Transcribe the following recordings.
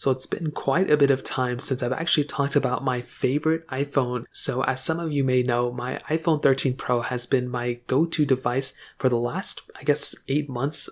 So it's been quite a bit of time since I've actually talked about my favorite iPhone. So as some of you may know, my iPhone 13 Pro has been my go-to device for the last, 8 months,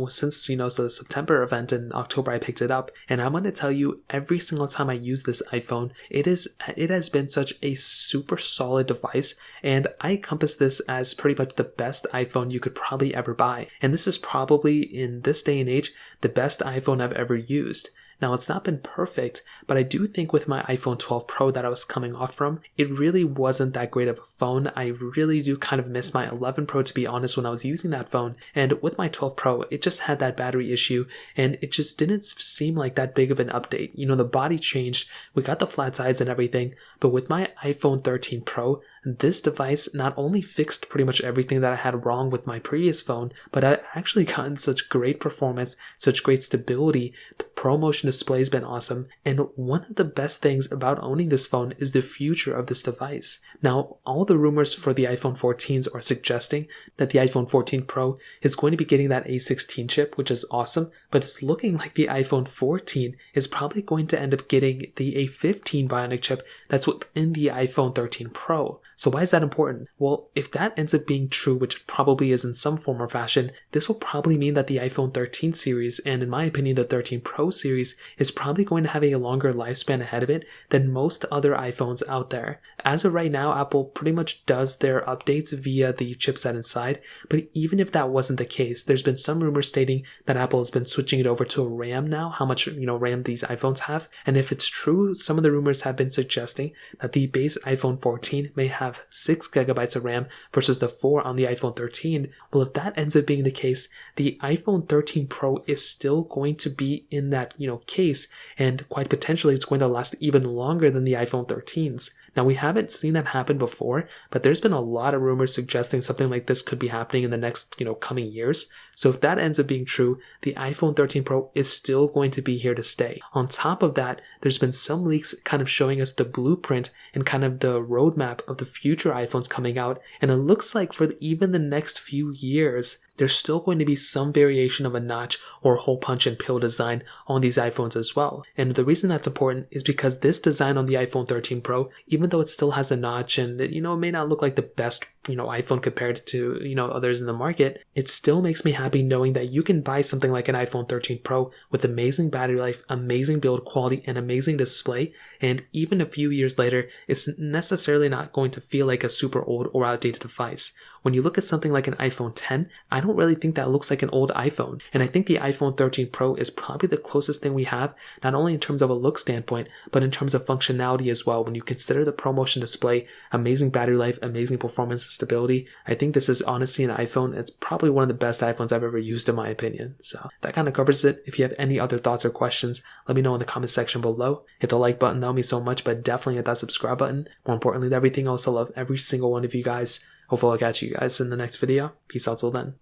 since, the September event in October I picked it up. And I'm going to tell you, every single time I use this iPhone, it has been such a super solid device, and I encompass this as pretty much the best iPhone you could probably ever buy. And this is probably, in this day and age, the best iPhone I've ever used. Now, it's not been perfect, but I do think with my iPhone 12 Pro that I was coming off from, it really wasn't that great of a phone. I really do kind of miss my 11 Pro, to be honest, when I was using that phone. And with my 12 Pro, it just had that battery issue, and it just didn't seem like that big of an update. The body changed, we got the flat sides and everything, but with my iPhone 13 Pro, this device not only fixed pretty much everything that I had wrong with my previous phone, but I actually gotten such great performance, such great stability. The ProMotion display has been awesome, and one of the best things about owning this phone is the future of this device. Now, all the rumors for the iPhone 14s are suggesting that the iPhone 14 Pro is going to be getting that A16 chip, which is awesome, but it's looking like the iPhone 14 is probably going to end up getting the A15 Bionic chip that's within the iPhone 13 Pro. So why is that important? Well, if that ends up being true, which it probably is in some form or fashion, this will probably mean that the iPhone 13 series, and in my opinion the 13 Pro series, is probably going to have a longer lifespan ahead of it than most other iPhones out there. As of right now, Apple pretty much does their updates via the chipset inside, but even if that wasn't the case, there's been some rumors stating that Apple has been switching it over to a RAM now, how much RAM these iPhones have, and if it's true, some of the rumors have been suggesting that the base iPhone 14 may have 6 gigabytes of RAM versus the 4 on the iPhone 13. Well, if that ends up being the case, the iPhone 13 Pro is still going to be in that, case, and quite potentially it's going to last even longer than the iPhone 13s. Now, we haven't seen that happen before, but there's been a lot of rumors suggesting something like this could be happening in the next, coming years. So if that ends up being true, the iPhone 13 Pro is still going to be here to stay. On top of that, there's been some leaks kind of showing us the blueprint and kind of the roadmap of the future iPhones coming out. And it looks like for even the next few years, there's still going to be some variation of a notch or hole punch and pill design on these iPhones as well. And the reason that's important is because this design on the iPhone 13 Pro, even though it still has a notch and it may not look like the best iPhone compared to others in the market, it still makes me happy knowing that you can buy something like an iPhone 13 Pro with amazing battery life, amazing build quality, and amazing display, and even a few years later, it's necessarily not going to feel like a super old or outdated device. When you look at something like an iPhone 10, I don't really think that looks like an old iPhone, and I think the iPhone 13 Pro is probably the closest thing we have, not only in terms of a look standpoint, but in terms of functionality as well. When you consider the ProMotion display, amazing battery life, amazing performance, stability, I think this is honestly an iPhone. It's probably one of the best iPhones I've ever used in my opinion. So that kind of covers it. If you have any other thoughts or questions, let me know in the comment section below. Hit the like button, that would mean so much, but definitely hit that subscribe button. More importantly than everything else, I love every single one of you guys. Hopefully I'll catch you guys in the next video. Peace out till then.